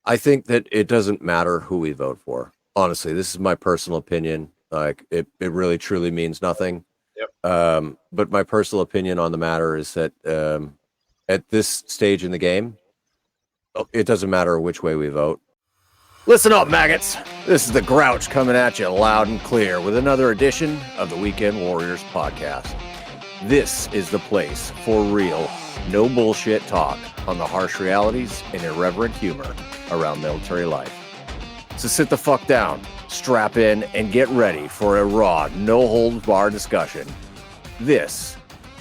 I think that it doesn't matter who we vote for. Honestly, this is my personal opinion. Like it really truly means nothing. Yep. But my personal opinion on the matter is that at this stage in the game, it doesn't matter which way we vote. Listen up, maggots. This is the Grouch coming at you loud and clear with another edition of the Weekend Warriors podcast. This is the place for real, no bullshit talk on the harsh realities and irreverent humor around military life. So sit the fuck down, strap in, and get ready for a raw, no holds barred discussion. This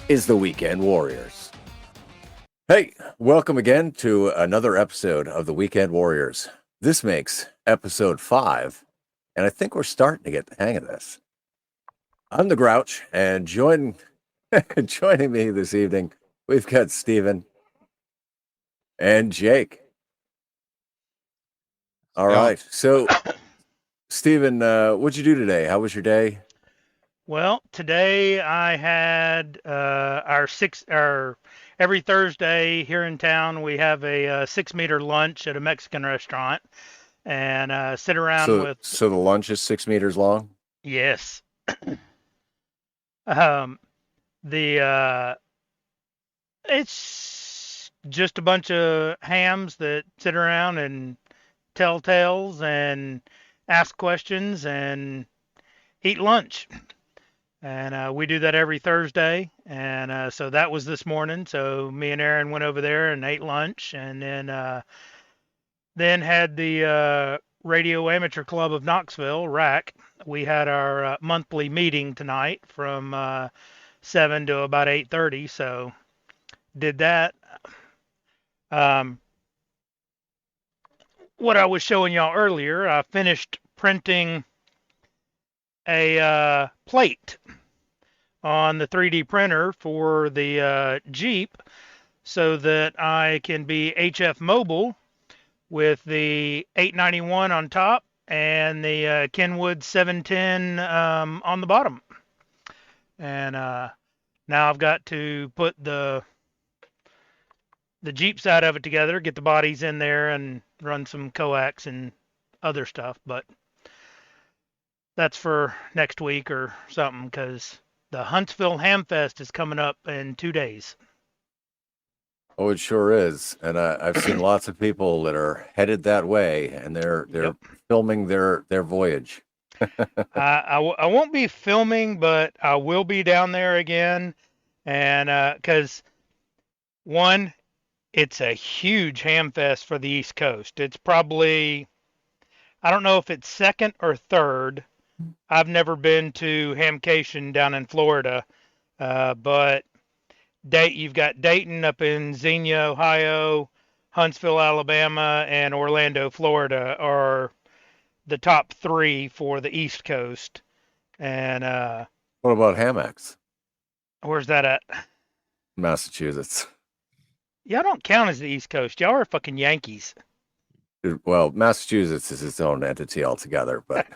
is the Weekend Warriors. Hey, welcome again to another episode of the Weekend Warriors. This makes episode 5, and I think we're starting to get the hang of this. I'm the Grouch, and joining me this evening, we've got Steven and Jake. All right. So, Steven, what'd you do today? How was your day? Well, today I had our every Thursday here in town we have a 6 meter lunch at a Mexican restaurant and sit around with. So the lunch is 6 meters long? Yes. um, the It's just a bunch of hams that sit around and tell tales and ask questions and eat lunch. And we do that every Thursday. And so that was this morning. So me and Aaron went over there and ate lunch, and then had the Radio Amateur Club of Knoxville, RAC. We had our monthly meeting tonight from 7 to about 8:30. So did that. Um, what I was showing y'all earlier, I finished printing a plate on the 3D printer for the Jeep so that I can be HF mobile with the 891 on top and the Kenwood 710 on the bottom. And now I've got to put the Jeep side of it together, get the bodies in there, and run some coax and other stuff. But that's for next week or something, because the Huntsville Ham Fest is coming up in 2 days. Oh, it sure is. And I've seen lots of people that are headed that way, and they're Yep. filming their voyage. I won't be filming, but I will be down there again. And because, one, it's a huge ham fest for the East Coast. It's probably, I don't know if it's second or third. I've never been to Hamcation down in Florida, but you've got Dayton up in Xenia, Ohio, Huntsville, Alabama, and Orlando, Florida are the top 3 for the East Coast. And What about Hammocks? where's that at? Massachusetts. Y'all don't count as the East Coast. Y'all are fucking Yankees. Well, Massachusetts is its own entity altogether, but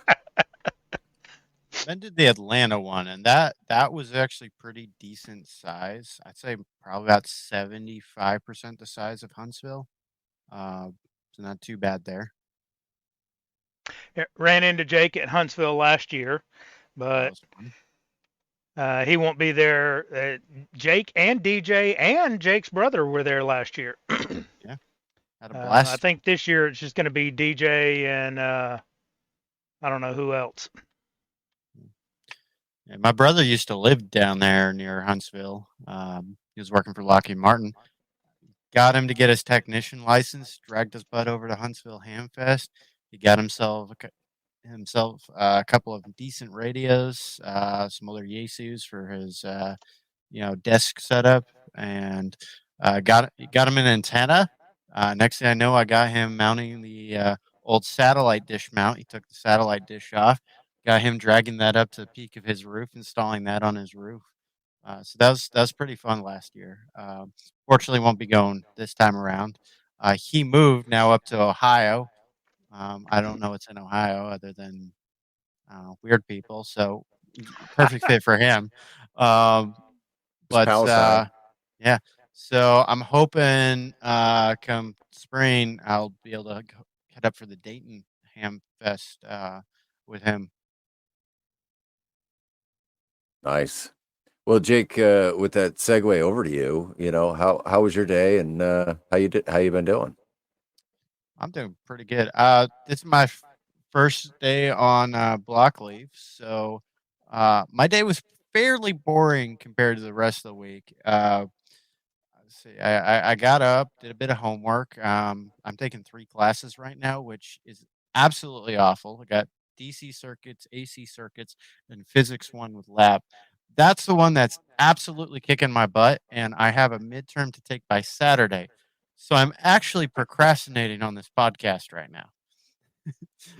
Then did the Atlanta one, and that was actually pretty decent size. I'd say probably about 75% the size of Huntsville. So not too bad there. Ran into Jake at Huntsville last year, but he won't be there. Jake and DJ and Jake's brother were there last year. Yeah, had a blast. I think this year it's just going to be DJ and I don't know who else. Yeah, my brother used to live down there near Huntsville. He was working for Lockheed Martin. Got him to get his technician license. Dragged his butt over to Huntsville Ham Fest. He got himself a couple of decent radios, some other Yaesus for his desk setup, and got him an antenna. Next thing I know, I got him mounting the old satellite dish mount. He took the satellite dish off. Got him dragging that up to the peak of his roof, installing that on his roof. So that was pretty fun last year. Fortunately, won't be going this time around. He moved now up to Ohio. I don't know what's in Ohio other than weird people. So perfect fit for him. But yeah. So I'm hoping come spring I'll be able to head up for the Dayton Ham Fest with him. Nice. Well, Jake, with that segue over to you, how was your day and how you been doing? I'm doing pretty good. This is my first day on block leave, so my day was fairly boring compared to the rest of the week. Let's see. I got up, did a bit of homework. I'm taking 3 classes right now, which is absolutely awful. I got DC circuits, AC circuits, and physics one with lab. That's the one that's absolutely kicking my butt, and I have a midterm to take by Saturday. So I'm actually procrastinating on this podcast right now.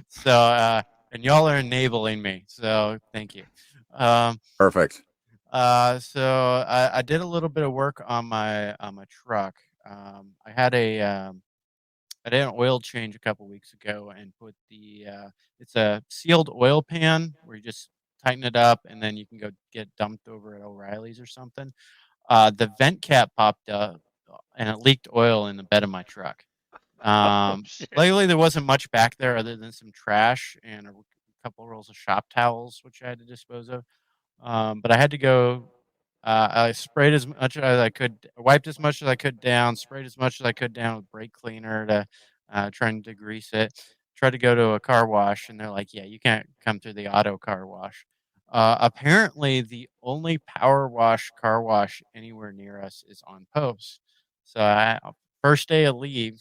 So, and y'all are enabling me. So thank you. Um, Perfect. so I did a little bit of work on my truck. I did an oil change a couple weeks ago and put it's a sealed oil pan where you just tighten it up and then you can go get dumped over at O'Reilly's or something. The vent cap popped up and it leaked oil in the bed of my truck. Shit. Lately there wasn't much back there other than some trash and a couple rolls of shop towels which I had to dispose of. But I had to go. I sprayed as much as I could, wiped as much as I could down, sprayed as much as I could down with brake cleaner to trying to degrease it. Tried to go to a car wash, and they're like, "Yeah, you can't come through the auto car wash." Apparently, the only power wash car wash anywhere near us is on post. So, first day of leave,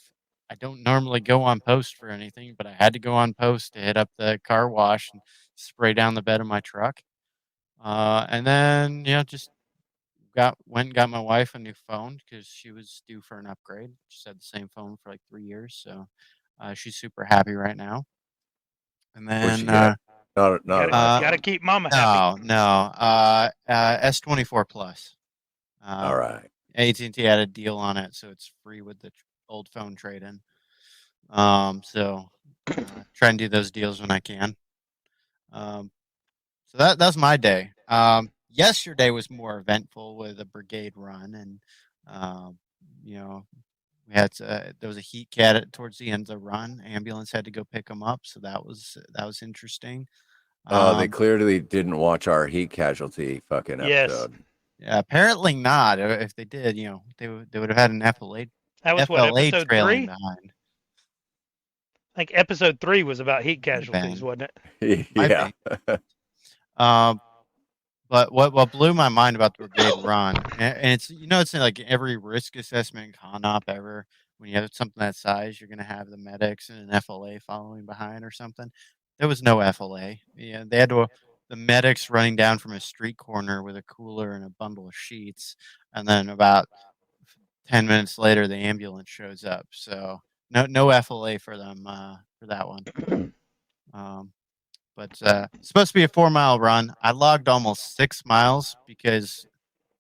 I don't normally go on post for anything, but I had to go on post to hit up the car wash and spray down the bed of my truck. And then just went and got my wife a new phone because she was due for an upgrade. She's had the same phone for like 3 years, so she's super happy right now. And What'd she then get? Not an Gotta iPhone. keep mama happy. no, S24 Plus. All right. AT&T had a deal on it, so it's free with the old phone trade-in. So try and do those deals when I can. Um, So that's my day. Yesterday was more eventful with a brigade run, and um, you know there was a heat cat towards the end of the run. Ambulance had to go pick him up, so that was interesting. They Um, clearly didn't watch our heat casualty fucking Yes. episode. yeah, apparently not. If they did, they would have had an That was what, FLA episode trailing 3? behind. I think episode 3 was about heat Could have casualties, been, wasn't it? might Yeah. be. Um, But what blew my mind about the brigade run, and it's in like every risk assessment con op ever. When you have something that size, you're going to have the medics and an FLA following behind or something. There was no FLA. Yeah, they had the medics running down from a street corner with a cooler and a bundle of sheets, and then about 10 minutes later, the ambulance shows up. So no FLA for them for that one. Um, but it's supposed to be a 4 mile run. I logged almost 6 miles because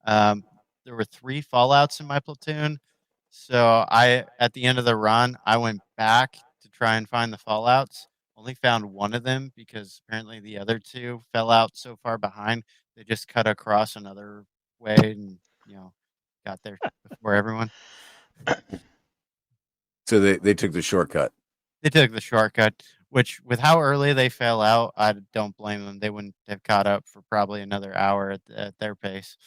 there were 3 fallouts in my platoon. So at the end of the run, I went back to try and find the fallouts. Only found one of them because apparently the other two fell out so far behind. They just cut across another way and got there before everyone. So they took the shortcut. They took the shortcut, which with how early they fell out, I don't blame them. They wouldn't have caught up for probably another hour at their pace.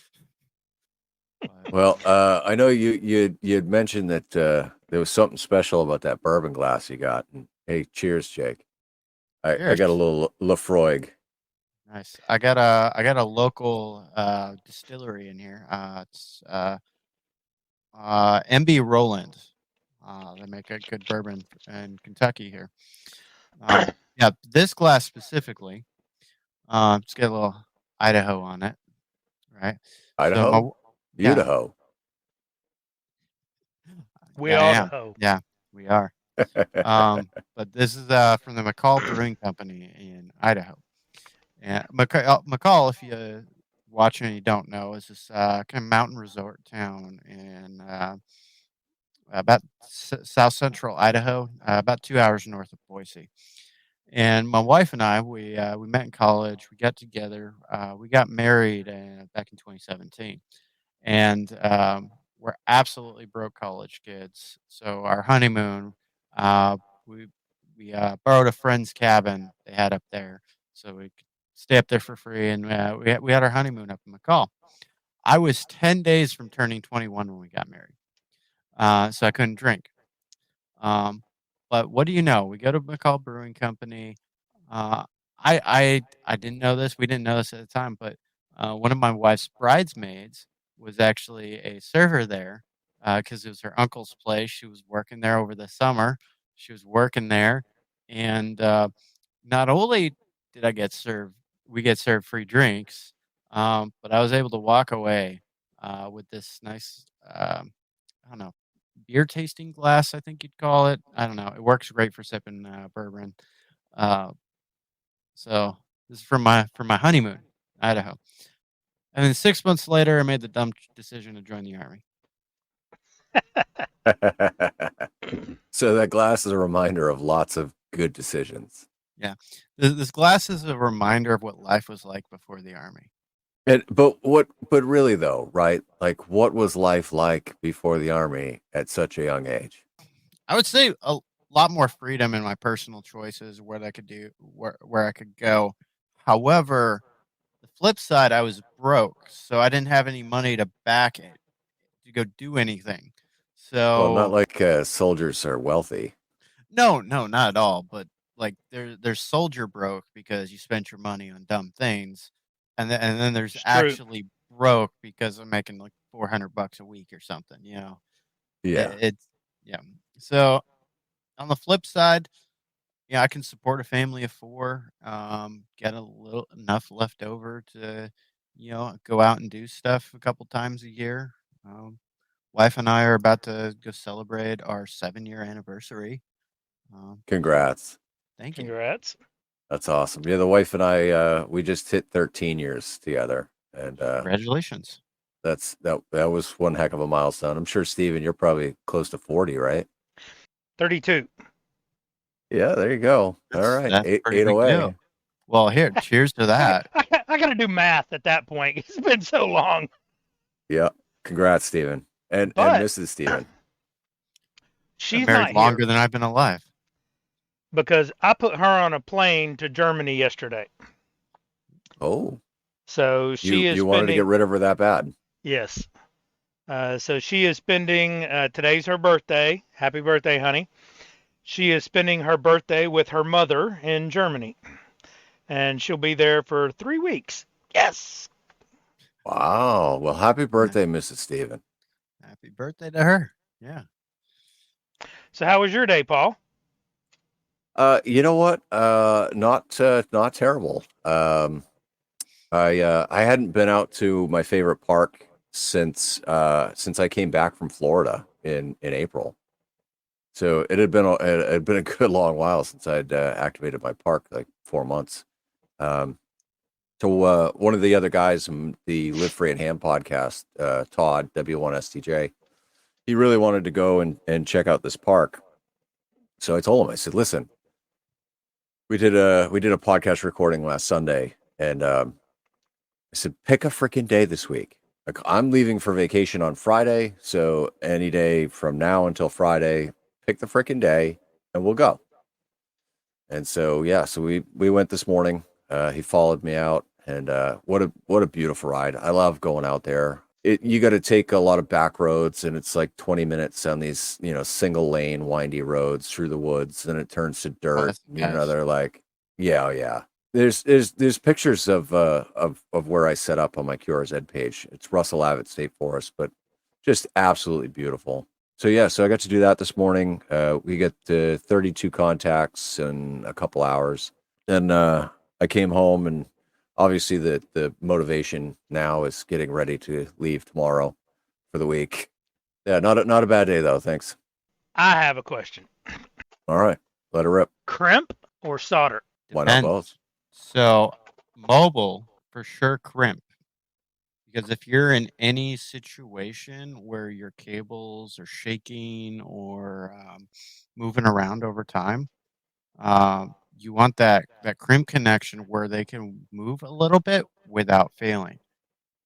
But, Well, I know you'd mentioned that there was something special about that bourbon glass you got. And hey, cheers, Jake. I got a cheers. little Lafroig. Nice. I got a local distillery in here. It's MB Roland. They make a good bourbon in Kentucky here. Yeah, this glass specifically, it's got a little Idaho on it, right? So Idaho? yeah, Idaho. We yeah, I ought to am. hoe. Yeah, we are. But this is from the McCall Brewing Company in Idaho. And McCall, if you watching and you don't know, is this kind of mountain resort town in about south central Idaho, about 2 hours north of Boise. And my wife and I, we met in college. We got together. We got married back in 2017, and we're absolutely broke college kids. So our honeymoon, we we borrowed a friend's cabin they had up there, so we could stay up there for free, and we had our honeymoon up in McCall. I was 10 days from turning 21 when we got married, so I couldn't drink. Um, but what do you know? We go to McCall Brewing Company. Uh, I didn't know this. We didn't know this at the time, but one of my wife's bridesmaids was actually a server there because it was her uncle's place. She was working there over the summer. She was working there, and not only did we get served free drinks, but I was able to walk away with this nice, I don't know, beer tasting glass, I think you'd call it. I don't know. It works great for sipping bourbon. Uh, so this is for my honeymoon, Idaho. And then 6 months later, I made the dumb decision to join the army. So that glass is a reminder of lots of good decisions. Yeah, this glass is a reminder of what life was like before the army. But really though, right? Like, what was life like before the army at such a young age? I would say a lot more freedom in my personal choices, what I could do, where I could go. However, the flip side, I was broke, so I didn't have any money to back it to go do anything. Well, not So like soldiers are wealthy. no, not at all. But like there's soldier broke because you spent your money on dumb things, and then there's It's true. actually broke because I'm making like $400 a week or something. You know, Yeah, it's yeah. So on the flip side, yeah, I can support a family of four. Get a little enough left over to, go out and do stuff a couple times a year. Wife and I are about to go celebrate our 7-year anniversary. congrats. Thank you. Congrats. That's awesome. Yeah, the wife and I we just hit 13 years together, and Congratulations. that was one heck of a milestone. I'm sure, Steven, you're probably close to 40, right? 32. Yeah, there you go. All right, That's eight pretty big away. deal. Well, here, cheers to that. I got to do math at that point. It's been so long. Yeah, congrats, Steven, and But- Mrs. Steven. She's Been married not longer here than I've been alive. because I put her on a plane to Germany yesterday. Oh, So she is you wanted to spending. get rid of her that bad? Yes. So she is spending. Today's her birthday. Happy birthday, honey. She is spending her birthday with her mother in Germany, and she'll be there for 3 weeks. Yes. Wow. Well, happy birthday, Mrs. Steven. Happy birthday to her. Yeah. So how was your day, Paul? You know what? Not terrible. I hadn't been out to my favorite park since I came back from Florida in April. So it had been a good long while since I'd activated my park, like 4 months. So one of the other guys from the Live Free and Ham podcast, Todd W1STJ, he really wanted to go and check out this park. So I told him, I said, listen, we did a podcast recording last Sunday, and I said, pick a freaking day this week. Like, I'm leaving for vacation on Friday, so any day from now until Friday, pick the freaking day, and we'll go. And so yeah, so we went this morning. He followed me out, and what a beautiful ride. I love going out there. You got to take a lot of back roads, and it's like 20 minutes on these, single lane windy roads through the woods, and it turns to dirt. Yes. They're like, yeah. There's pictures of where I set up on my QRZ page. It's Russell Abbott State Forest, but just absolutely beautiful. So yeah, so I got to do that this morning. We get 32 contacts in a couple hours. Then I came home, and obviously the motivation now is getting ready to leave tomorrow for the week. Yeah, not a bad day though. Thanks. I have a question. All right, let it rip. Crimp or solder? Why not both? So mobile for sure crimp. Because if you're in any situation where your cables are shaking or moving around over time, you want that crimp connection where they can move a little bit without failing.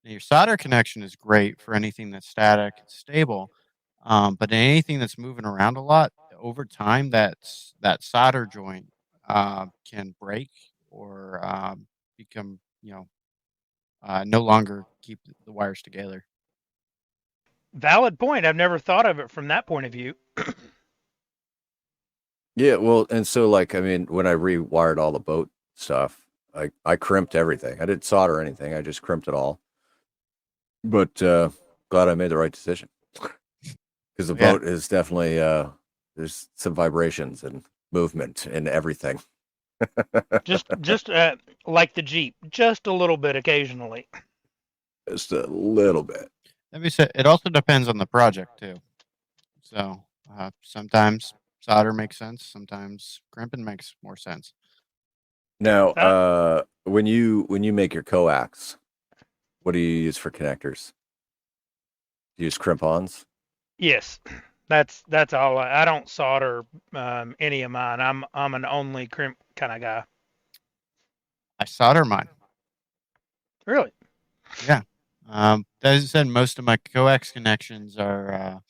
Now, your solder connection is great for anything that's static and stable, but in anything that's moving around a lot, the over time, that solder joint can break or become, no longer keep the wires together. Valid point. I've never thought of it from that point of view. Yeah, well, and so like I mean, when I rewired all the boat stuff, I crimped everything. I didn't solder anything. I just crimped it all. But glad I made the right decision because the Yeah. boat is definitely there's some vibrations and movement and everything. Just like the Jeep, just a little bit occasionally. Just a little bit. Let me say, it also depends on the project too. So sometimes solder makes sense. Sometimes crimping makes more sense. Now, Uh, when you make your coax, what do you use for connectors? Do you use crimp-ons? Yes, that's all. I don't solder any of mine. I'm an only crimp kind of guy. I solder mine. Really? Yeah. As I said, most of my coax connections are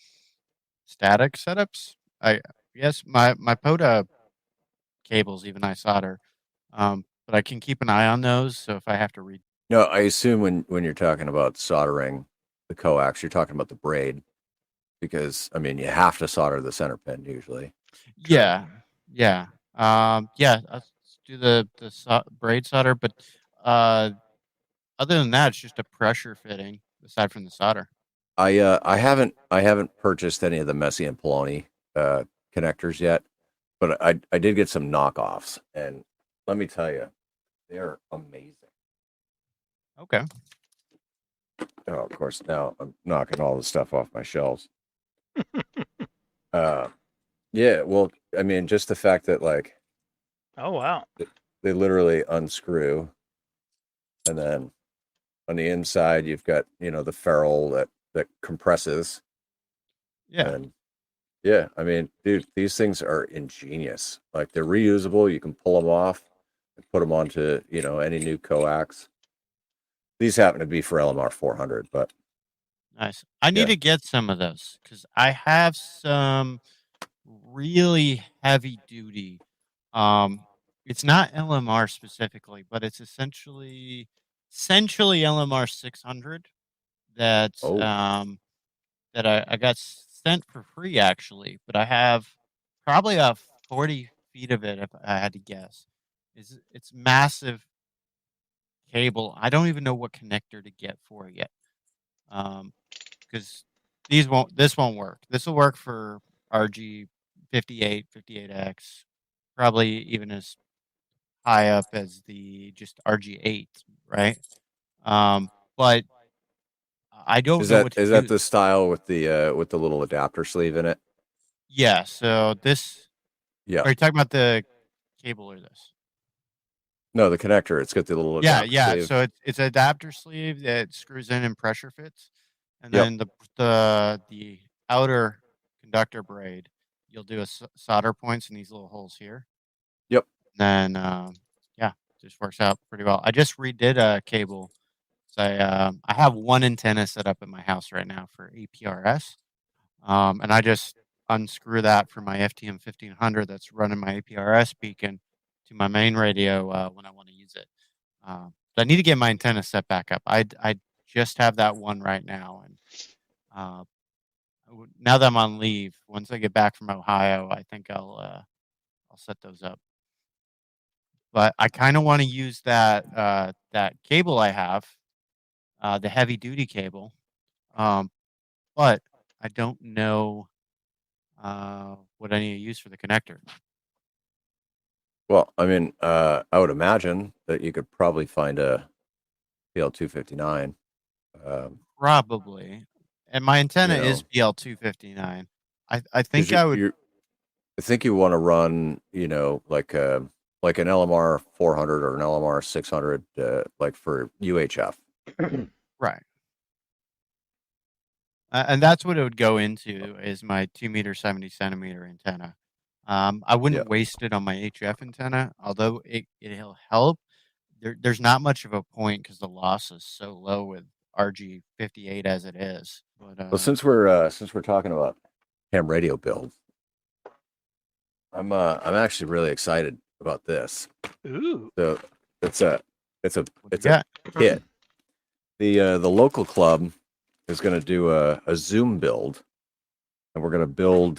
static setups. I Yes, my POTA cables even I solder, but I can keep an eye on those. So if I have to read, No, I assume when you're talking about soldering the coax, you're talking about the braid because I mean you have to solder the center pin usually. yeah, yeah, I'll do the braid solder, but uh, other than that, it's just a pressure fitting aside from the solder. I haven't purchased any of the Messi and Poloni uh, connectors yet, but I did get some knockoffs, and let me tell you, they're amazing. Okay. Oh, of course, now I'm knocking all the stuff off my shelves. Uh, yeah, well, I mean, just the fact that like Oh wow. they literally unscrew, and then on the inside you've got the ferrule that compresses, Yeah. and yeah, I mean, dude, these things are ingenious. Like they're reusable. You can pull them off and put them onto any new coax. These happen to be for LMR 400, but Nice. I need yeah. to get some of those because I have some really heavy duty. Um, it's not LMR specifically, but it's essentially LMR 600 that Oh, I got sent for free actually, but I have probably 40 feet of it if I had to guess. It's massive cable. I don't even know what connector to get for it yet. Because this won't work. This will work for RG 58, 58X, probably even as high up as the just RG8, right? But I don't is know that what to is that do. the style with the little adapter sleeve in it? Yeah, so this Yeah. are you talking about the cable or this? No, the connector. It's got the little Yeah, adapter yeah. sleeve. So it's an adapter sleeve that screws in and pressure fits, and Yep. then the outer conductor braid, you'll do a solder points in these little holes here. Yep. Then yeah, just works out pretty well. I just redid a cable. So I have one antenna set up at my house right now for APRS, and I just unscrew that for my FTM 1500 that's running my APRS beacon to my main radio when I want to use it. But I need to get my antenna set back up. I just have that one right now, and uh, now that I'm on leave, once I get back from Ohio, I think I'll set those up. But I kind of want to use that cable I have, the heavy duty cable, um, but I don't know what I need to use for the connector. Well, I mean, I would imagine that you could probably find a PL259. Probably, and my antenna You is know, BL259. I because think I would. I think you want to run, like an LMR 400 or an LMR 600, like for UHF. Right. And that's what it would go into is my 2 meter 70 centimeter antenna. I Yeah. wouldn't waste it on my HF antenna, although it'll help. There's not much of a point because the loss is so low with RG58 as it is. But Well, since we're talking about ham radio build, I'm actually really excited about this. Ooh. So it's a What do you it's got? a kit. The local club is going to do a Zoom build, and we're going to build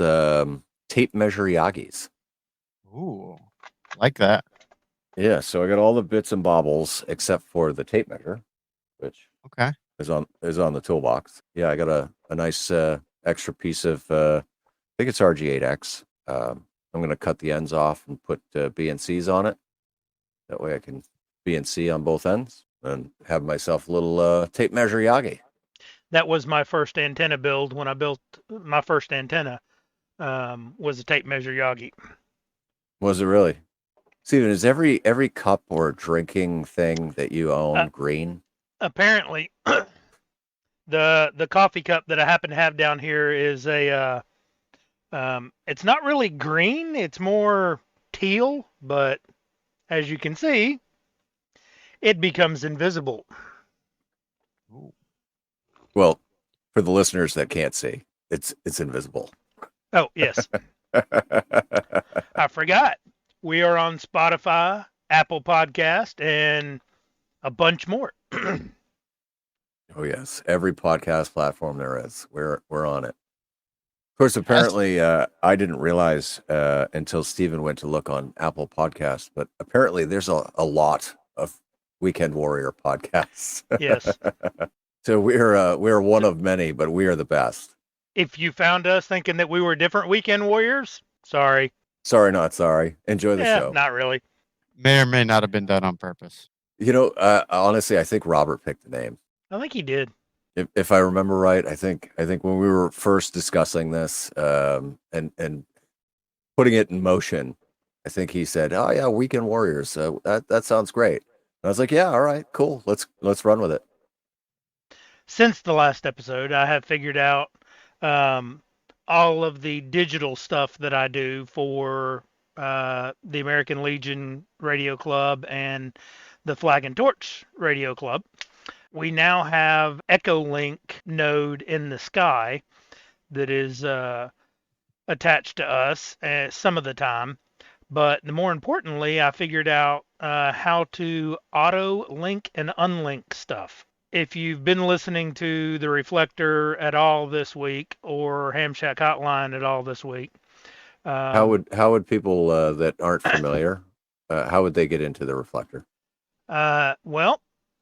tape measure Yagis. Ooh, like that. Yeah, so I got all the bits and baubles except for the tape measure, which Okay. is on the toolbox. Yeah, I got a nice extra piece of I think it's RG8X. I'm going to cut the ends off and put BNCs on it. That way I can BNC on both ends and have myself a little tape measure Yagi. That was my first antenna build when I built my first antenna. Was a tape measure Yagi. Was it really? Steven, is every cup or drinking thing that you own green? Apparently, the coffee cup that I happen to have down here is a it's not really green, it's more teal, but as you can see, it becomes invisible. Ooh. Well, for the listeners that can't see, it's invisible. Oh, yes. I forgot. We are on Spotify, Apple Podcast, and a bunch more. Oh yes, every podcast platform there is. We're on it. Of course, apparently, I didn't realize until Steven went to look on Apple Podcasts, but apparently there's a lot of Weekend Warrior podcasts. Yes. So we're one of many, but we are the best. If you found us thinking that we were different Weekend Warriors, sorry. Sorry, not sorry. Enjoy the show. Not really. May or may not have been done on purpose. You know, honestly, I think Robert picked the name. I think he did. If I remember right, I think when we were first discussing this and putting it in motion, I think he said, "Oh yeah, Weekend Warriors. That sounds great." And I was like, "Yeah, all right, cool. Let's run with it." Since the last episode, I have figured out all of the digital stuff that I do for the American Legion Radio Club and the Flag and Torch Radio Club. We now have Echolink node in the sky that is attached to us some of the time. But more importantly, I figured out how to auto link and unlink stuff. If you've been listening to the Reflector at all this week or Ham Shack Hotline at all this week, How would people that aren't familiar, how would they get into the Reflector?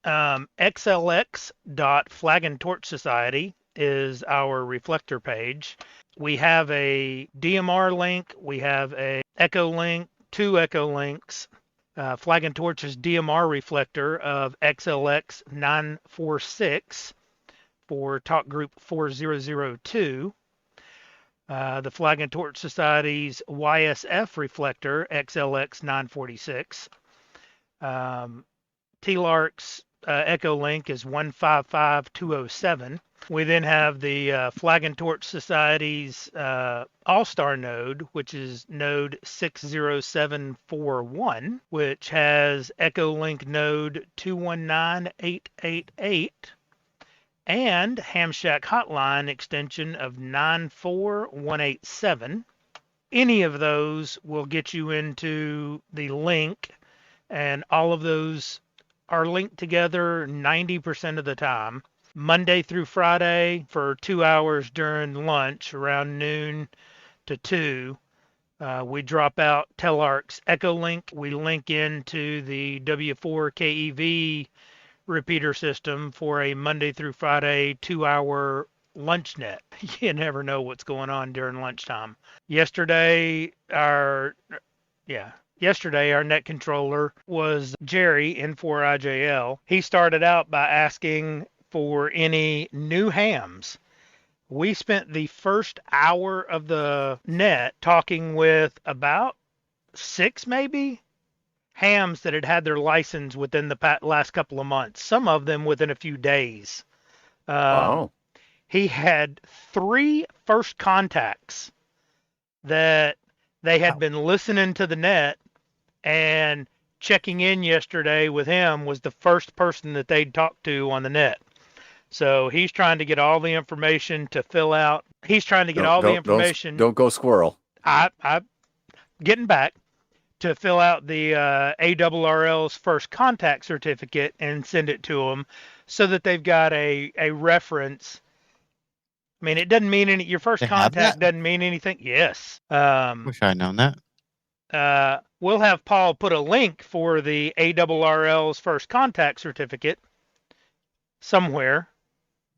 xlx.flag and torch society is our Reflector page. We have a DMR link. We have a Echo link, 2 Echo links. Flag and Torch's DMR reflector of XLX 946 for talk group 4002. The Flag and Torch Society's YSF reflector XLX 946. TLARC's Echo link is 155207. We then have the Flag and Torch Society's All-Star node, which is node 60741, which has Echo Link node 219888 and Ham Shack Hotline extension of 94187. Any of those will get you into the link, and all of those are linked together 90% of the time. Monday through Friday for 2 hours during lunch around noon to 2. We drop out Telarc's Echo Link. We link into the W4 KEV repeater system for a Monday through Friday 2-hour lunch net. You never know what's going on during lunchtime. Yesterday, our net controller was Jerry, N4IJL. He started out by asking for any new hams. We spent the first hour of the net talking with about 6 maybe hams that had had their license within the last couple of months, some of them within a few days. Wow. He had 3 first contacts that they had been listening to the net, and checking in yesterday with him was the first person that they'd talked to on the net. So he's trying to get all the information to fill out. He's trying to get all the information. Don't go squirrel. getting back to fill out the ARRL's first contact certificate and send it to them so that they've got a reference. I mean, it doesn't mean any. Your first They have contact that? doesn't mean anything. Yes. Wish I'd known that. We'll have Paul put a link for the ARRL's first contact certificate somewhere.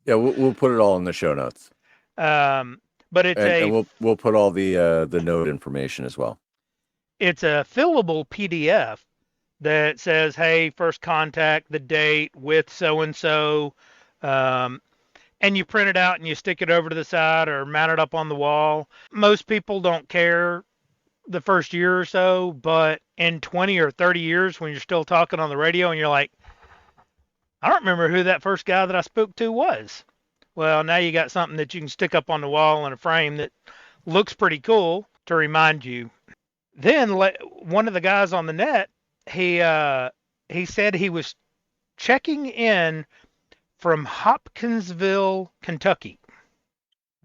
Yeah, we'll put it all in the show notes. But it's and we'll put all the note information as well. It's a fillable PDF that says, "Hey, first contact, the date with so and so," and you print it out and you stick it over to the side or mount it up on the wall. Most people don't care the first year or so, but in 20 or 30 years, when you're still talking on the radio and you're like, I don't remember who that first guy that I spoke to was. Well, now you got something that you can stick up on the wall in a frame that looks pretty cool to remind you. Then one of the guys on the net, he said he was checking in from Hopkinsville, Kentucky.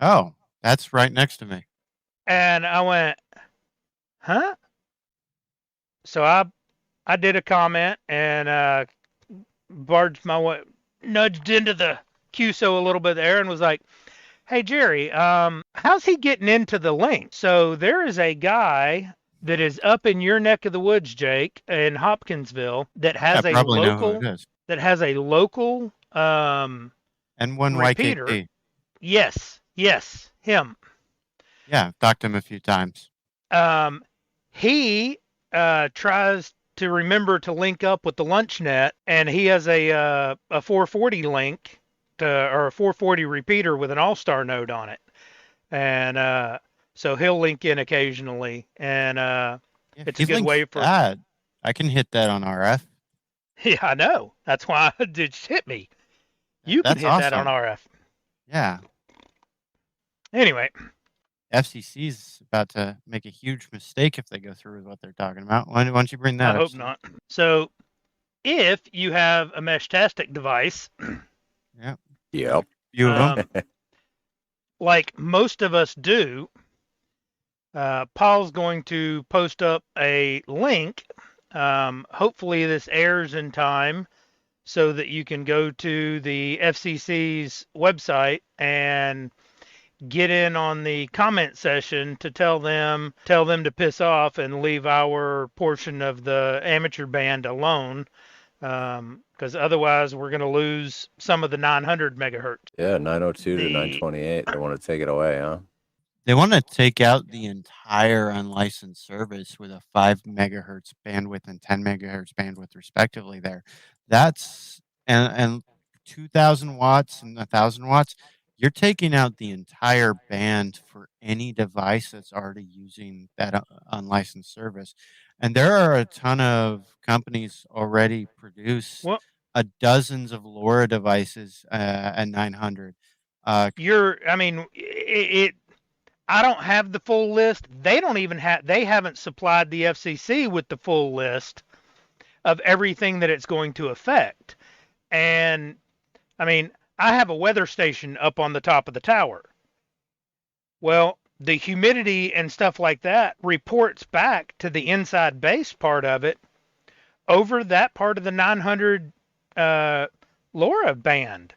Oh, that's right next to me. And I went, huh? So I did a comment and barged my way, nudged into the QSO a little bit there and was like, "Hey Jerry, how's he getting into the link?" So there is a guy that is up in your neck of the woods, Jake, in Hopkinsville, that has I probably know who it is. local N1 repeater. YKT. Yes, him. Yeah, I've talked to him a few times. He tries to remember to link up with the LunchNet, and he has a 440 link or a 440 repeater with an all-star node on it, and so he'll link in occasionally, and it's a good way for that. I can hit that on RF. Yeah, I know. That's why it just hit me. You can hit that on RF. Yeah. Anyway, FCC's about to make a huge mistake if they go through with what they're talking about. Why don't you bring that up? I hope not. So, if you have a Meshtastic device, Yep. Few of them. like most of us do, Paul's going to post up a link. Hopefully, this airs in time so that you can go to the FCC's website and get in on the comment session to tell them to piss off and leave our portion of the amateur band alone, because otherwise we're going to lose some of the 900 megahertz. Yeah, 902 to 928. They want to take it away, huh? They want to take out the entire unlicensed service with a 5 megahertz bandwidth and 10 megahertz bandwidth, respectively. There, that's and 2,000 watts and 1,000 watts. You're taking out the entire band for any device that's already using that unlicensed service. And there are a ton of companies already produce dozens of LoRa devices at 900. I don't have the full list. They haven't supplied the FCC with the full list of everything that it's going to affect. And I mean, I have a weather station up on the top of the tower. Well, the humidity and stuff like that reports back to the inside base part of it over that part of the 900 LoRa band.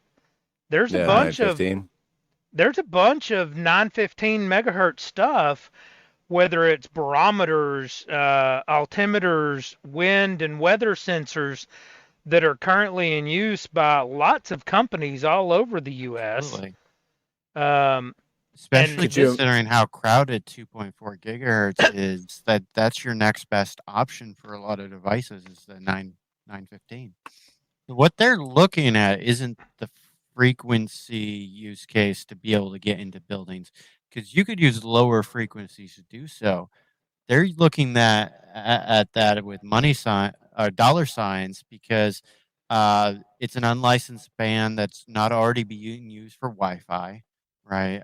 There's a bunch of 915 megahertz stuff, whether it's barometers, altimeters, wind and weather sensors that are currently in use by lots of companies all over the U.S. Especially considering how crowded 2.4 gigahertz is, that's your next best option for a lot of devices is the 915. What they're looking at isn't the frequency use case to be able to get into buildings, because you could use lower frequencies to do so. They're looking at that with dollar signs, because it's an unlicensed band that's not already being used for Wi-Fi, right?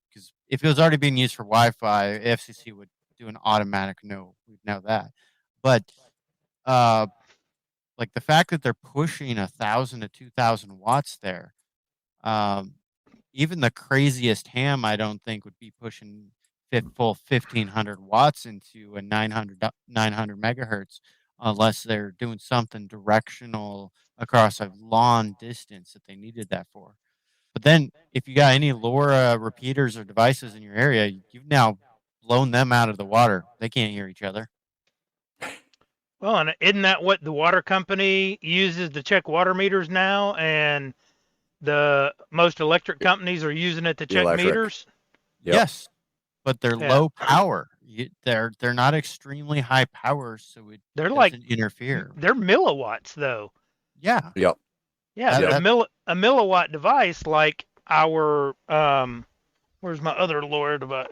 Because if it was already being used for Wi-Fi, FCC would do an automatic no. We'd know that. But like the fact that they're pushing 1,000 to 2,000 watts there, even the craziest ham I don't think would be pushing full 1500 watts into a 900 megahertz unless they're doing something directional across a long distance that they needed that for. But then if you got any LoRa repeaters or devices in your area, you've now blown them out of the water. They can't hear each other. Well, and isn't that what the water company uses to check water meters now? And the most electric companies are using it to check electric. meters? Yep. Yes, but they're Yeah. low power. They're not extremely high power, so it They're doesn't like interfere. they're millowatts though. Yeah. Yep. Yeah, Yeah. a milliwatt device like our where's my other LoRa device?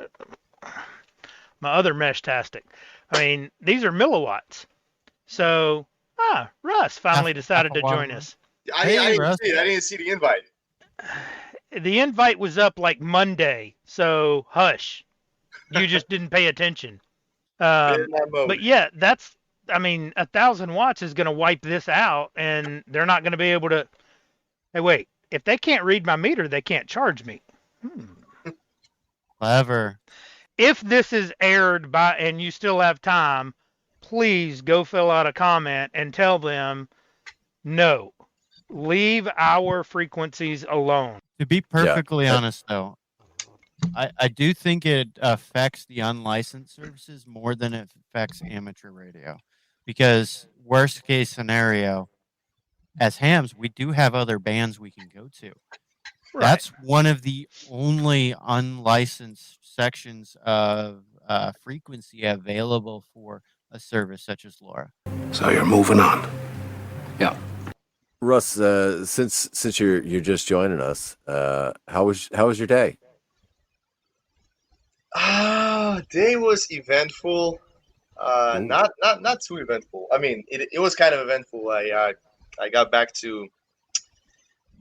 My other mesh-tastic. I mean, these are milliwatts. So, Russ finally decided to join us. I Hey, didn't Russ. see it. I didn't see the invite. The invite was up like Monday, so hush. You just didn't pay attention. In that mode. But yeah, I mean, 1,000 watts is going to wipe this out, and they're not going to be able to. Hey, wait. If they can't read my meter, they can't charge me. Clever. If this is aired by and you still have time, please go fill out a comment and tell them no. Leave our frequencies alone. To be perfectly honest, though, I do think it affects the unlicensed services more than it affects amateur radio. Because worst case scenario, as hams, we do have other bands we can go to. Right. That's one of the only unlicensed sections of frequency available for a service such as LoRa. So you're moving on. Yeah. Russ, since you're just joining us, how was your day? Day was eventful. Not too eventful. I mean, it was kind of eventful. I got back to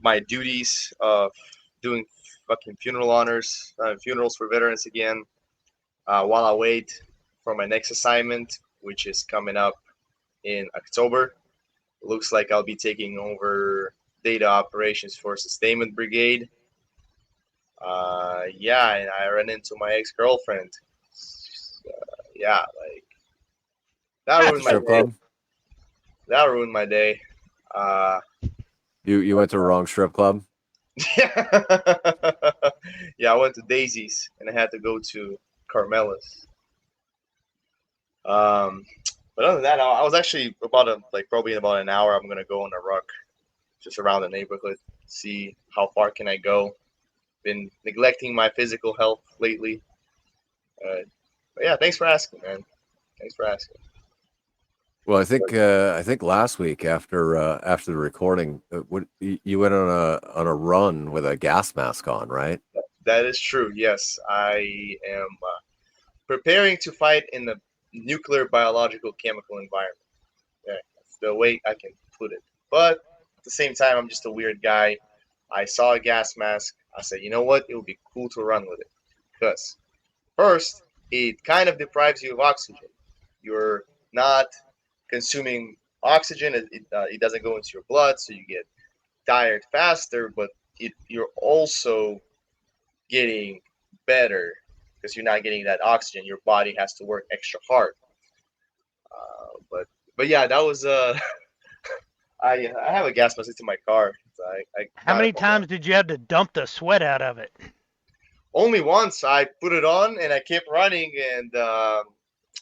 my duties of doing fucking funeral honors, funerals for veterans again, while I wait for my next assignment, which is coming up in October. It looks like I'll be taking over data operations for sustainment brigade. Yeah, and I ran into my ex-girlfriend. Yeah, like that ruined my Strip day. club? That ruined my day. You went to the wrong strip club? Yeah, I went to Daisy's and I had to go to Carmela's. But other than that, I was actually probably in about an hour. I'm gonna go on a ruck, just around the neighborhood, see how far can I go. Been neglecting my physical health lately. But yeah, thanks for asking, man. Thanks for asking. Well, I think last week after the recording, you went on a run with a gas mask on, right? That is true. Yes, I am preparing to fight in the nuclear, biological, chemical environment. Yeah, that's the way I can put it. But at the same time, I'm just a weird guy. I saw a gas mask. I said, you know what? It would be cool to run with it. Because first, it kind of deprives you of oxygen. You're not consuming oxygen. It doesn't go into your blood, so you get tired faster. But you're also getting better because you're not getting that oxygen. Your body has to work extra hard. But yeah, that was I have a gas mask in my car. So How many times did you have to dump the sweat out of it? Only once. I put it on and I kept running, and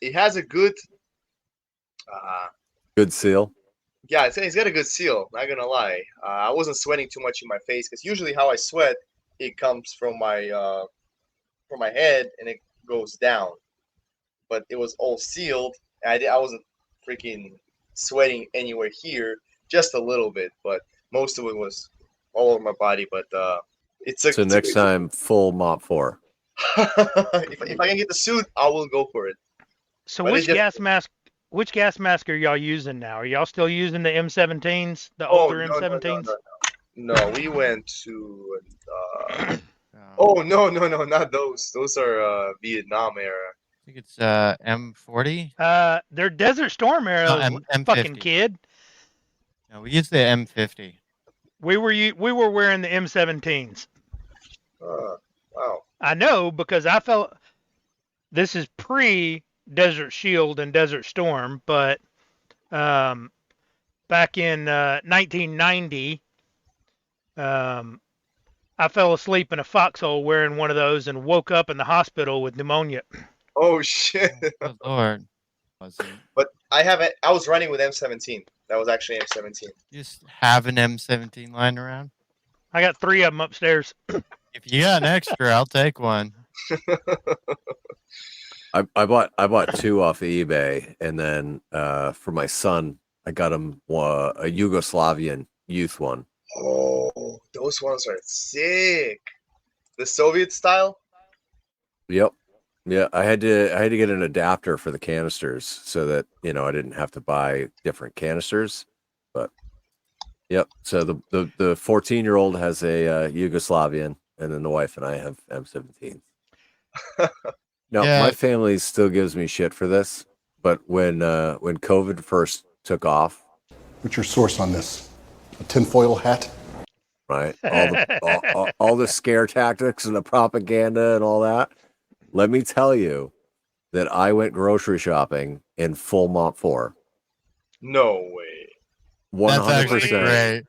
it has a good good seal. Yeah, it's got a good seal. Not gonna lie. I wasn't sweating too much in my face because usually how I sweat, it comes from my head and it goes down. But it was all sealed. I wasn't freaking sweating anywhere here, just a little bit, but most of it was all over my body. But so next time, full mop 4. if I can get the suit, I will go for it. So which gas mask are y'all using now? Are y'all still using the M17s, the older M17s? No, we went to. Oh no, not those. Those are Vietnam era. I think it's M40. They're Desert Storm arrows, M50. fucking kid. No, we used the M50. We were wearing the M17s. Wow. I know because I fell. this is pre Desert Shield and Desert Storm, but um, back in 1990, um, I fell asleep in a foxhole wearing one of those and woke up in the hospital with pneumonia. Oh shit! Good lord. Wasn't But I was running with M17. That was actually M17. just have an M17 lying around? I got 3 of them upstairs. If you got an extra, I'll take one. I bought 2 off of eBay, and then for my son, I got him a Yugoslavian youth one. Oh, those ones are sick. The Soviet style. Yep. Yeah, I had to get an adapter for the canisters so that, you know, I didn't have to buy different canisters. But yep. So the 14-year-old has a Yugoslavian, and then the wife and I have M17s. Now, Yeah. my family still gives me shit for this, but when COVID first took off, What's your source on this? A tinfoil hat? right? All the scare tactics and the propaganda and all that. Let me tell you that I went grocery shopping in full Mop 4. No way. 100%. That's actually great.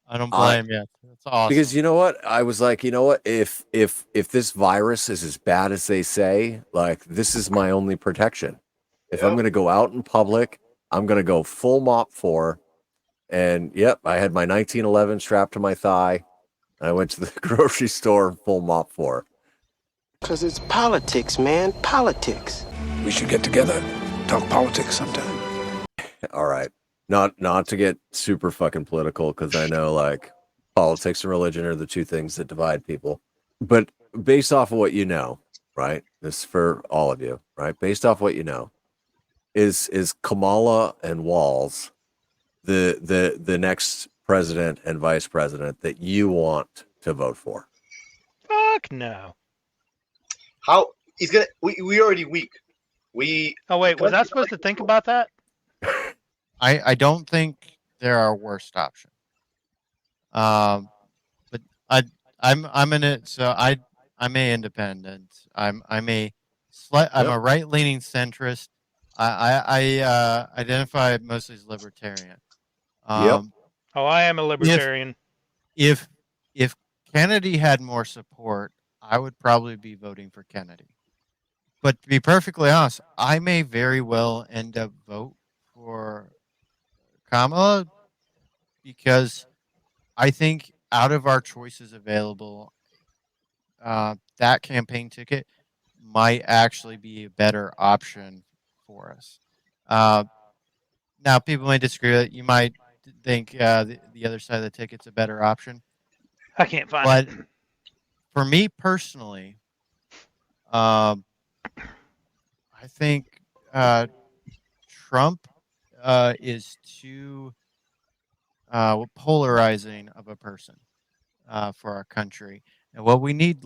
I don't blame you. That's awesome. Because you know what? I was like, you know what? If this virus is as bad as they say, like, this is my only protection. If I'm going to go out in public, I'm going to go full Mop 4. And yep, I had my 1911 strapped to my thigh. I went to the grocery store full Mop 4. Because it's politics, man. Politics. We should get together, talk politics sometime. All right. Not to get super fucking political, because I know like politics and religion are the 2 things that divide people. But based off of what you know, right? This is for all of you, right? Based off what you know, is Kamala and Walz the next president and vice president that you want to vote for? Fuck no. How he's gonna? We already weak. Oh wait, was I supposed to think about that? I don't think there are worst options. But I'm in it. So I'm a independent. I'm a right leaning centrist. I identify mostly as libertarian. Yep. Oh, I am a libertarian. If Kennedy had more support, I would probably be voting for Kennedy. But to be perfectly honest, I may very well end up vote for Kamala, because I think out of our choices available, that campaign ticket might actually be a better option for us. Now, people may disagree that you might think the other side of the ticket's a better option. I can't find But it. for me personally, I think Trump is too polarizing of a person for our country. And what we need,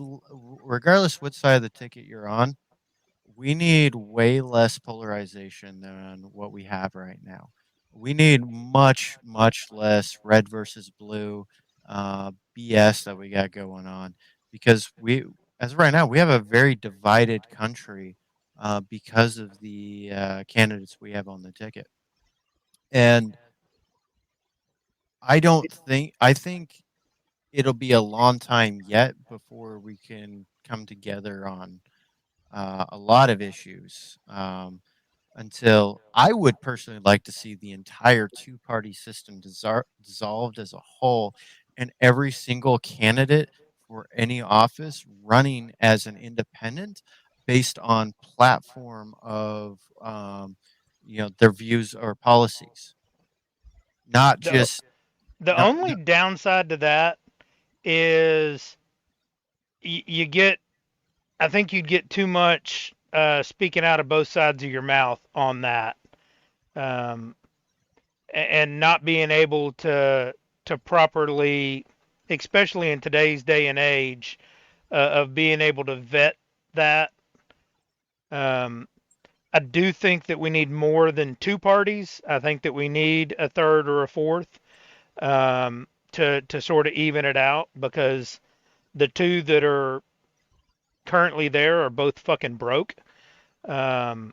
regardless what side of the ticket you're on, we need way less polarization than what we have right now. We need much, much less red versus blue BS that we got going on, because as of right now, we have a very divided country because of the candidates we have on the ticket. And I think it'll be a long time yet before we can come together on a lot of issues. Until I would personally like to see the entire 2-party system dissolved as a whole, and every single candidate for any office running as an independent based on platform of their views or policies, not just The only downside to that is you get, I think you'd get too much speaking out of both sides of your mouth on that, and not being able to properly, especially in today's day and age, of being able to vet that. I do think that we need more than 2 parties. I think that we need a third or a fourth, to sort of even it out, because the 2 that are currently there are both fucking broke. in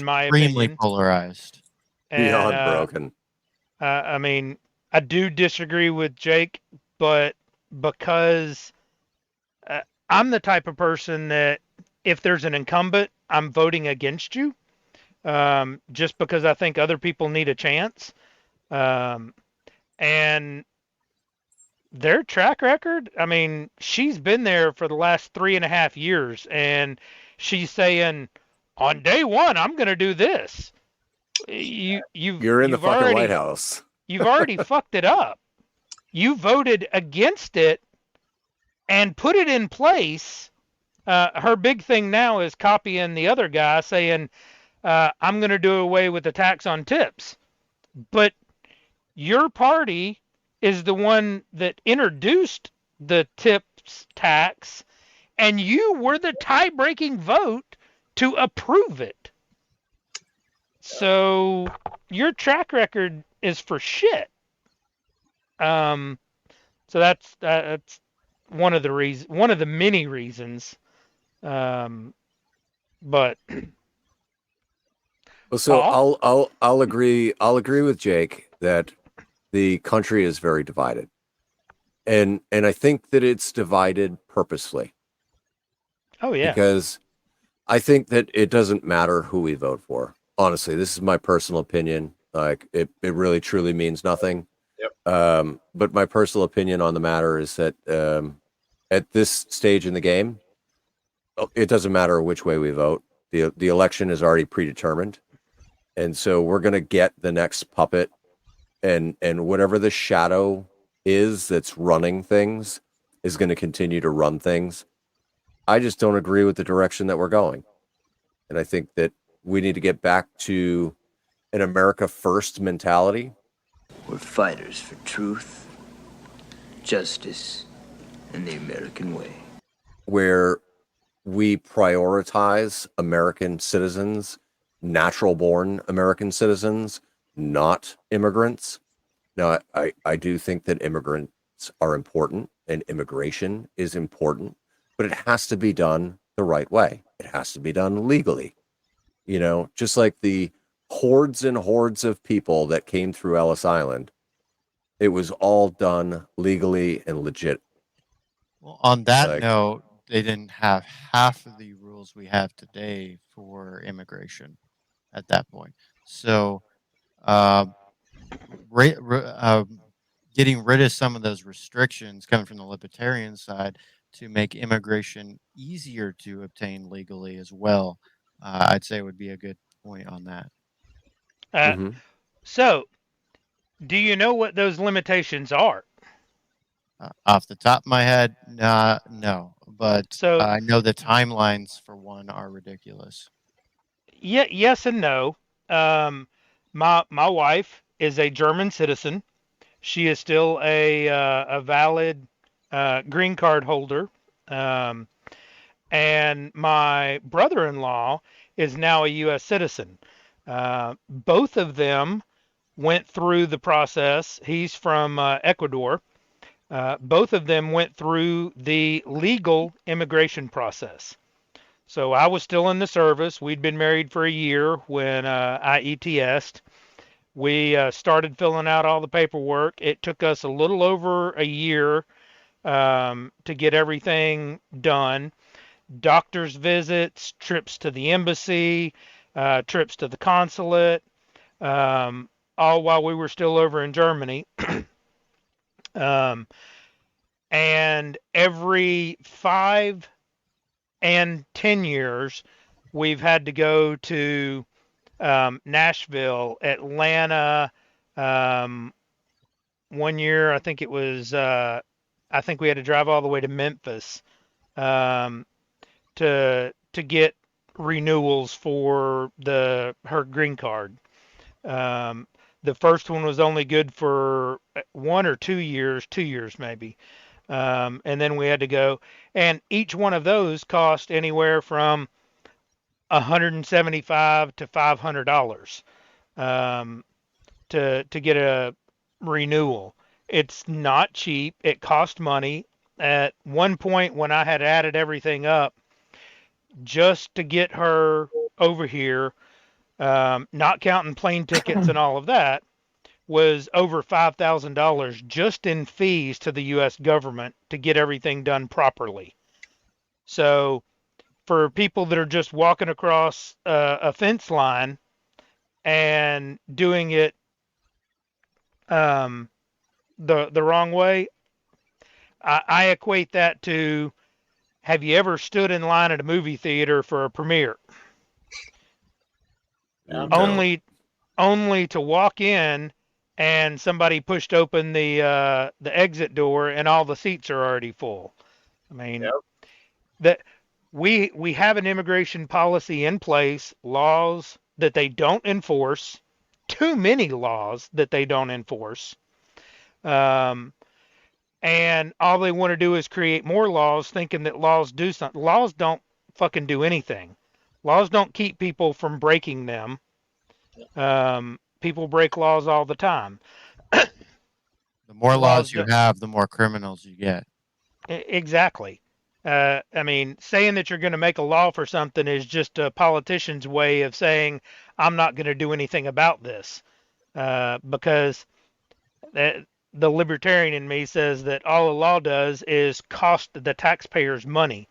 my Extremely opinion. polarized. And Beyond broken. I mean, I do disagree with Jake, but because uh, I'm the type of person that if there's an incumbent, I'm voting against you, just because I think other people need a chance. Um, and their track record, I mean, she's been there for the last 3.5 years, and she's saying, on day one, I'm going to do this. You're in the You've fucking White already House. fucked it up. You voted against it and put it in place. Her big thing now is copying the other guy saying, I'm going to do away with the tax on tips. But your party is the one that introduced the tips tax, and you were the tie-breaking vote to approve it. So your track record is for shit. So that's one of the many reasons. But Well, so Paul? I'll agree with Jake that the country is very divided. And I think that it's divided purposely. Oh yeah. Because I think that it doesn't matter who we vote for. Honestly, this is my personal opinion. Like it really truly means nothing. Yep. But my personal opinion on the matter is that at this stage in the game, it doesn't matter which way we vote. The election is already predetermined. And so we're going to get the next puppet, and whatever the shadow is that's running things is going to continue to run things. I just don't agree with the direction that we're going. And I think that we need to get back to an America first mentality. We're fighters for truth, justice, and the American way. Where we prioritize American citizens, natural born American citizens, not immigrants. Now, I do think that immigrants are important and immigration is important, but it has to be done the right way. It has to be done legally. You know, just like the hordes and hordes of people that came through Ellis Island, it was all done legally and legit. Well, on that Like- note, they didn't have half of the rules we have today for immigration at that point. So, getting rid of some of those restrictions coming from the libertarian side to make immigration easier to obtain legally as well, I'd say would be a good point on that. So, do you know what those limitations are? Off the top of my head, no. But So- I know the timelines for one are ridiculous. Yeah, yes and no. My wife is a German citizen. She is still a valid green card holder. And my brother-in-law is now a U.S. citizen. Both of them went through the process. He's from Ecuador. Both of them went through the legal immigration process. So I was still in the service. We'd been married for a year when I ETS'd. We started filling out all the paperwork. It took us a little over a year to get everything done. Doctor's visits, trips to the embassy, trips to the consulate, all while we were still over in Germany. And every 5 and 10 years, we've had to go to Nashville, Atlanta. One year, I think it was, I think we had to drive all the way to Memphis to get renewals for her green card. The first one was only good for 1 or 2 years, 2 years maybe. And then we had to go, and each one of those cost anywhere from $175 to $500 to get a renewal. It's not cheap. It cost money. At one point, when I had added everything up, just to get her over here, not counting plane tickets and all of that, was over $5,000 just in fees to the U.S. government to get everything done properly. So for people that are just walking across a fence line and doing it the wrong way, I equate that to, have you ever stood in line at a movie theater for a premiere? No. Only to walk in and somebody pushed open the exit door and all the seats are already full. I mean, Yep. that we have an immigration policy in place, laws that they don't enforce, too many laws that they don't enforce. And all they want to do is create more laws, thinking that laws do something. Laws don't fucking do anything. Laws don't keep people from breaking them. People break laws all the time. The more laws you that, have, the more criminals you get. Exactly. I mean, saying that you're going to make a law for something is just a politician's way of saying, I'm not going to do anything about this. Because the libertarian in me says that all a law does is cost the taxpayers money.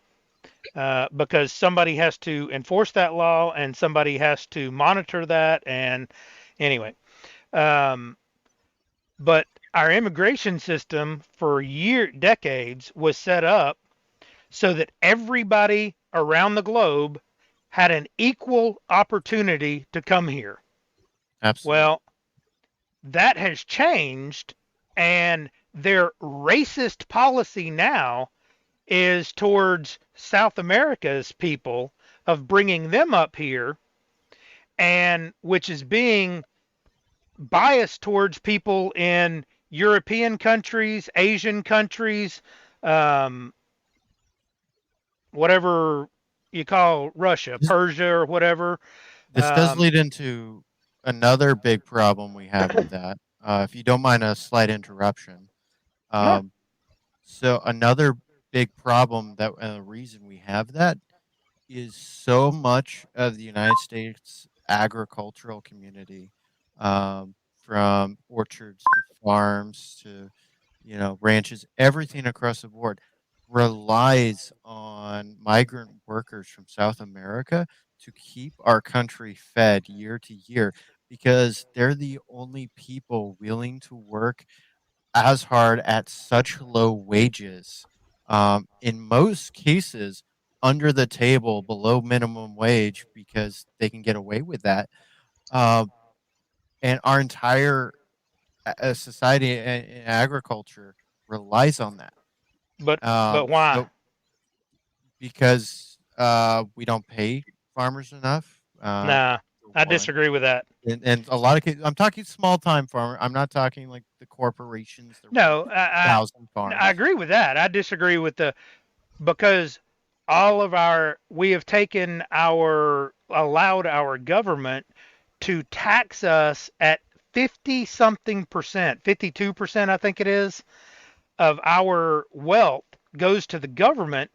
Because somebody has to enforce that law and somebody has to monitor that. And anyway, but our immigration system for decades was set up so that everybody around the globe had an equal opportunity to come here. Absolutely. Well, that has changed, and their racist policy now is towards South America's people, of bringing them up here, and which is being biased towards people in European countries, Asian countries, whatever you call Russia, Persia, or whatever. This does lead into another big problem we have with that. If you don't mind a slight interruption. Yeah. So another big problem that reason we have that is so much of the United States agricultural community, from orchards to farms to ranches, everything across the board relies on migrant workers from South America to keep our country fed year to year, because they're the only people willing to work as hard at such low wages. In most cases, under the table, below minimum wage, because they can get away with that. And our entire society and agriculture relies on that. But why? Because we don't pay farmers enough. Nah, I disagree with that. And a lot of cases, I'm talking small time farmer. I'm not talking like the corporations. No, I agree with that. I disagree with because we have allowed our government to tax us at 50 something percent, 52%, I think it is, of our wealth goes to the government.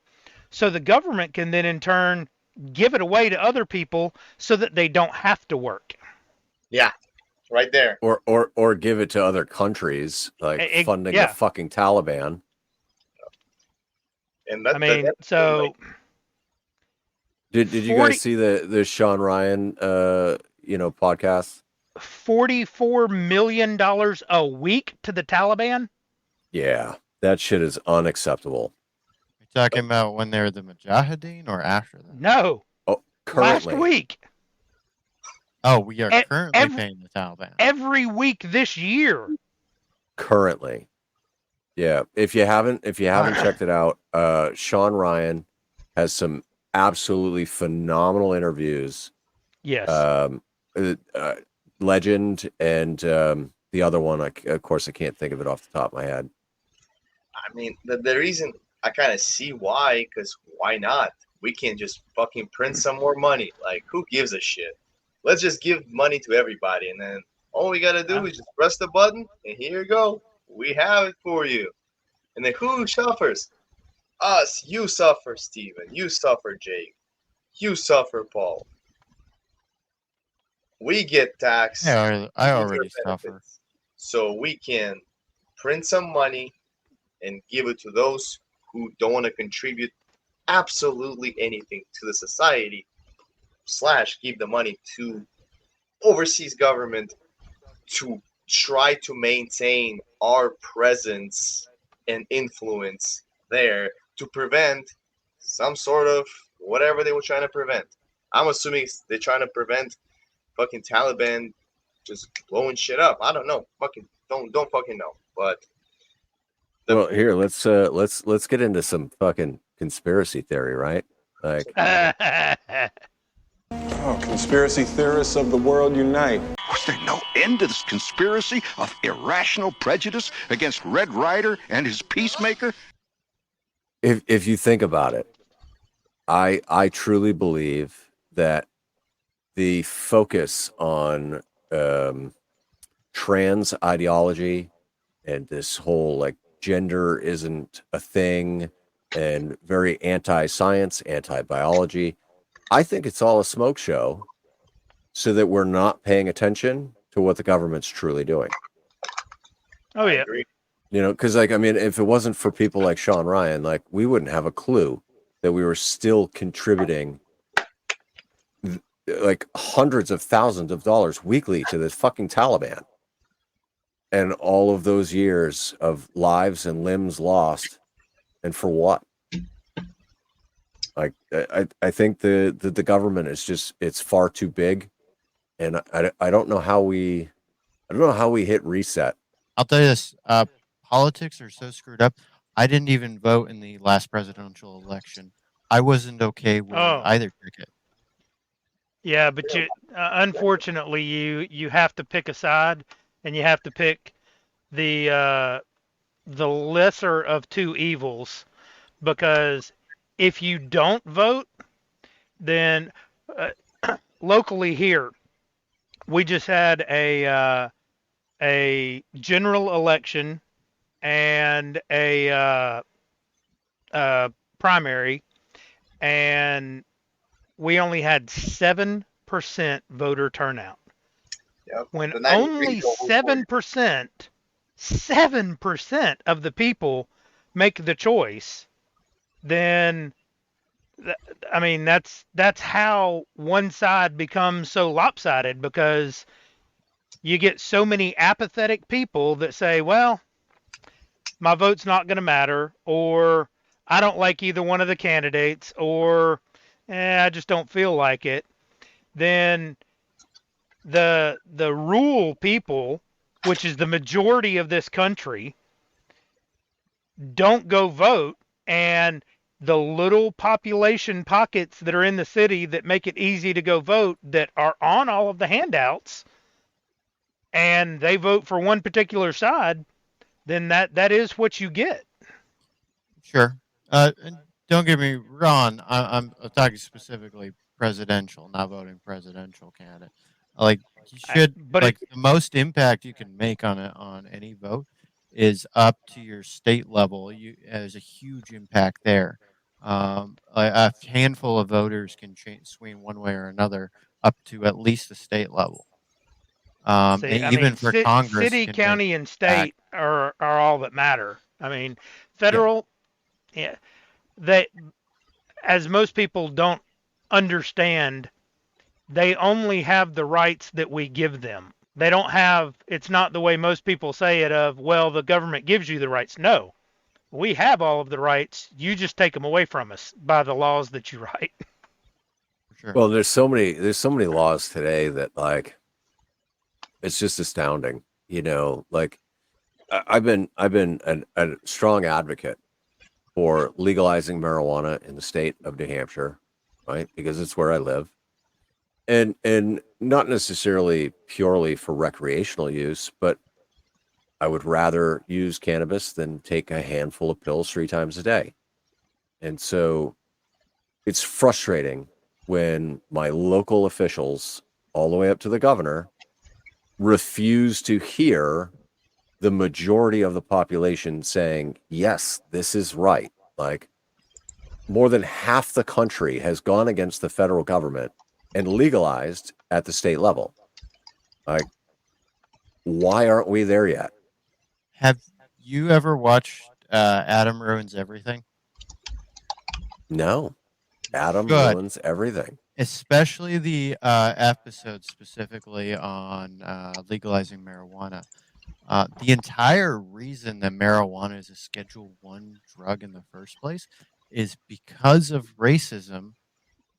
So the government can then in turn give it away to other people so that they don't have to work. Yeah, right there. Or give it to other countries, like funding the fucking Taliban. And did you guys see the Sean Ryan podcast? $44 million a week to the Taliban? Yeah, that shit is unacceptable. You're talking about when they're the Mujahideen or after them? No. Oh, currently. Last week. Oh, we are currently paying the Taliban. Every week this year. Currently. Yeah. If you haven't checked it out, Sean Ryan has some absolutely phenomenal interviews. Yes. Legend and the other one, of course, I can't think of it off the top of my head. I mean, the reason I kind of see why, because why not? We can just fucking print some more money. Like, who gives a shit? Let's just give money to everybody, and then all we gotta do is just press the button, and here you go. We have it for you. And then who suffers? Us. You suffer, Steven. You suffer, Jake. You suffer, Paul. We get taxed. I with already your suffer. benefits. So we can print some money and give it to those who don't want to contribute absolutely anything to the society, / give the money to overseas government to try to maintain our presence and influence there to prevent some sort of whatever they were trying to prevent. I'm assuming they're trying to prevent fucking Taliban just blowing shit up. I don't know. Fucking don't fucking know. But Well, here let's get into some fucking conspiracy theory, right? Like, Oh, conspiracy theorists of the world unite. Was there no end to this conspiracy of irrational prejudice against Red Ryder and his peacemaker? if you think about it, I truly believe that the focus on trans ideology and this whole like gender isn't a thing and very anti-science, anti-biology, I think it's all a smoke show so that we're not paying attention to what the government's truly doing. Oh yeah. You know, because like, I mean, if it wasn't for people like Sean Ryan, like we wouldn't have a clue that we were still contributing like hundreds of thousands of dollars weekly to this fucking Taliban. And all of those years of lives and limbs lost. And for what? Like, I think the government is just, it's far too big. And I don't know how we hit reset. I'll tell you this: politics are so screwed up. I didn't even vote in the last presidential election. I wasn't okay with either ticket. Yeah, but unfortunately, you have to pick a side, and you have to pick the lesser of two evils, because if you don't vote, then locally here, we just had a general election and a primary, and we only had 7% voter turnout. Yep. When only 7% of the people make the choice, then I mean that's how one side becomes so lopsided, because you get so many apathetic people that say, well, my vote's not going to matter, or I don't like either one of the candidates, or I just don't feel like it. Then the rural people, which is the majority of this country, don't go vote, and the little population pockets that are in the city that make it easy to go vote, that are on all of the handouts, and they vote for one particular side, then that is what you get. Sure. And don't get me wrong. I'm talking specifically presidential, not voting presidential candidate. Like you should, the most impact you can make on any vote is up to your state level. There's a huge impact there. A handful of voters can swing one way or another up to at least the state level. For Congress, city, county, and state are all that matter. I mean, federal, they, as most people don't understand, they only have the rights that we give them. They don't have, it's not the way most people say it of, well, the government gives you the rights. No, we have all of the rights. You just take them away from us by the laws that you write. Sure. Well, there's so many laws today that like, it's just astounding, you know. Like, I've been a strong advocate for legalizing marijuana in the state of New Hampshire, right? Because it's where I live, and not necessarily purely for recreational use, but I would rather use cannabis than take a handful of pills 3 times a day. And so, it's frustrating when my local officials, all the way up to the governor, refuse to hear the majority of the population saying, yes, this is right. Like, more than half the country has gone against the federal government and legalized at the state level. Like, why aren't we there yet? Have you ever watched Adam Ruins Everything? No. Adam Good. ruins everything. Especially the episode specifically on legalizing marijuana. The entire reason that marijuana is a Schedule 1 drug in the first place is because of racism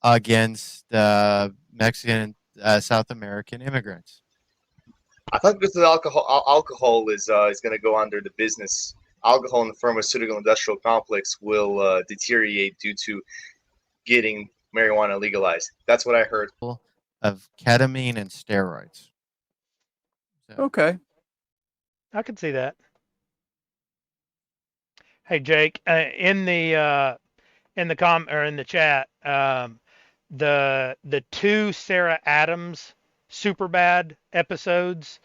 against Mexican South American immigrants. I thought because of the alcohol is going to go under the business. Alcohol in the pharmaceutical industrial complex will deteriorate due to getting marijuana legalized. That's what I heard. Of ketamine and steroids. So, Okay. I can see that. Hey Jake, in the chat, the two Sarah Adams Superbad episodes,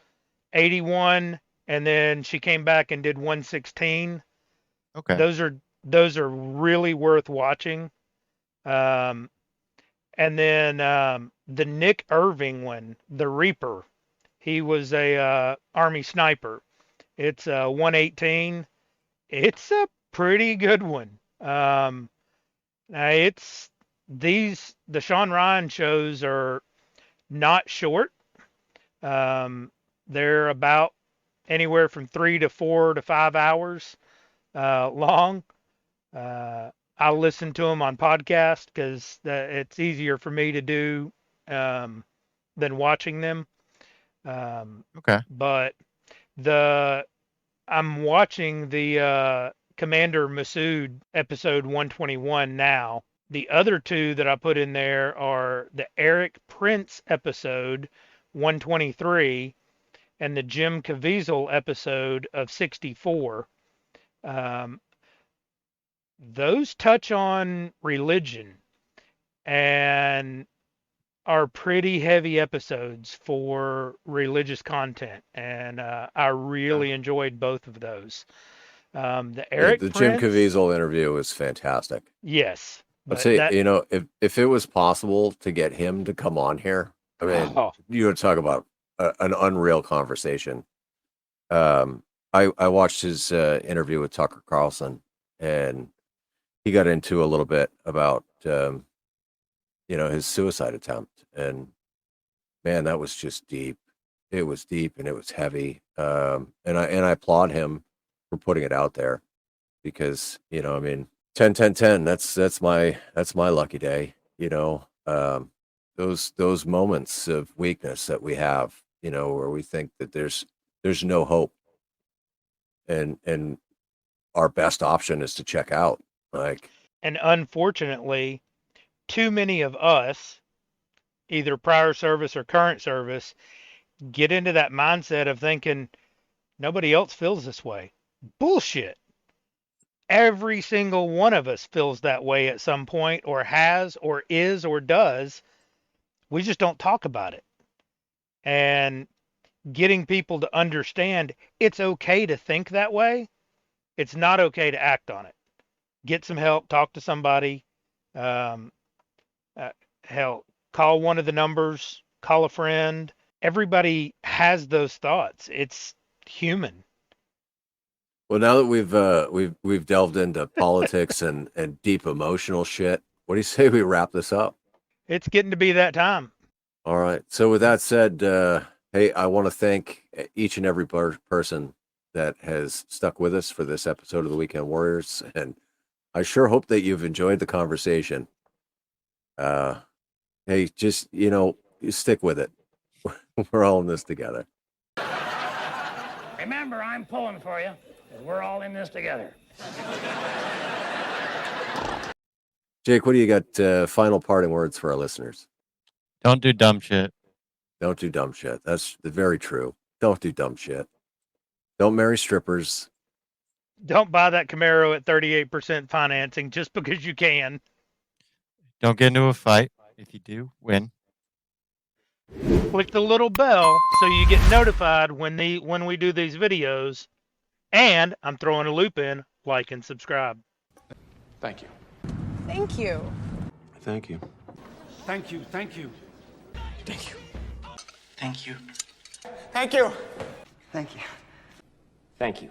81, and then she came back and did 116. okay. Those are really worth watching. And then the Nick Irving one, The Reaper. He was a Army sniper. It's 118. It's a pretty good one. It's the Sean Ryan shows are not short. They're about anywhere from 3 to 4 to 5 hours long. I listen to them on podcast because it's easier for me to do than watching them. Okay. But I'm watching the Commander Masood episode 121 now. The other two that I put in there are the Eric Prince episode 123 and the Jim Caviezel episode of 64. Those touch on religion and are pretty heavy episodes for religious content, and I really enjoyed both of those. The Eric the Prince, Jim Caviezel interview was fantastic. yes. I'd say, if it was possible to get him to come on here, I mean, you would talk about an unreal conversation. I watched his interview with Tucker Carlson, and he got into a little bit about his suicide attempt, and man, that was just deep. It was deep and it was heavy. And I applaud him for putting it out there, because 10 10 10, that's my lucky day. Those moments of weakness that we have, where we think that there's no hope, and our best option is to check out. And unfortunately, too many of us, either prior service or current service, get into that mindset of thinking nobody else feels this way. Bullshit. Every single one of us feels that way at some point, or has, or is, or does. We just don't talk about it. And getting people to understand it's okay to think that way. It's not okay to act on it. Get some help, talk to somebody. Hell, call one of the numbers, call a friend. Everybody has those thoughts. It's human. Well, now that we've delved into politics and deep emotional shit, what do you say we wrap this up? It's getting to be that time. All right. So with that said, hey, I want to thank each and every person that has stuck with us for this episode of the Weekend Warriors, and I sure hope that you've enjoyed the conversation. Hey, just, you stick with it. We're all in this together. Remember, I'm pulling for you, because we're all in this together. Jake, what do you got final parting words for our listeners? Don't do dumb shit. Don't do dumb shit. That's very true. Don't do dumb shit. Don't marry strippers. Don't buy that Camaro at 38% financing just because you can. Don't get into a fight. If you do, win. Click the little bell so you get notified when we do these videos. And I'm throwing a loop in, like and subscribe. Thank you. Thank you. Thank you. Thank you, thank you. Thank you. Thank you. Thank you. Thank you. Thank you.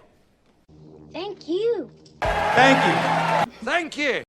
Thank you. Thank you. Thank you.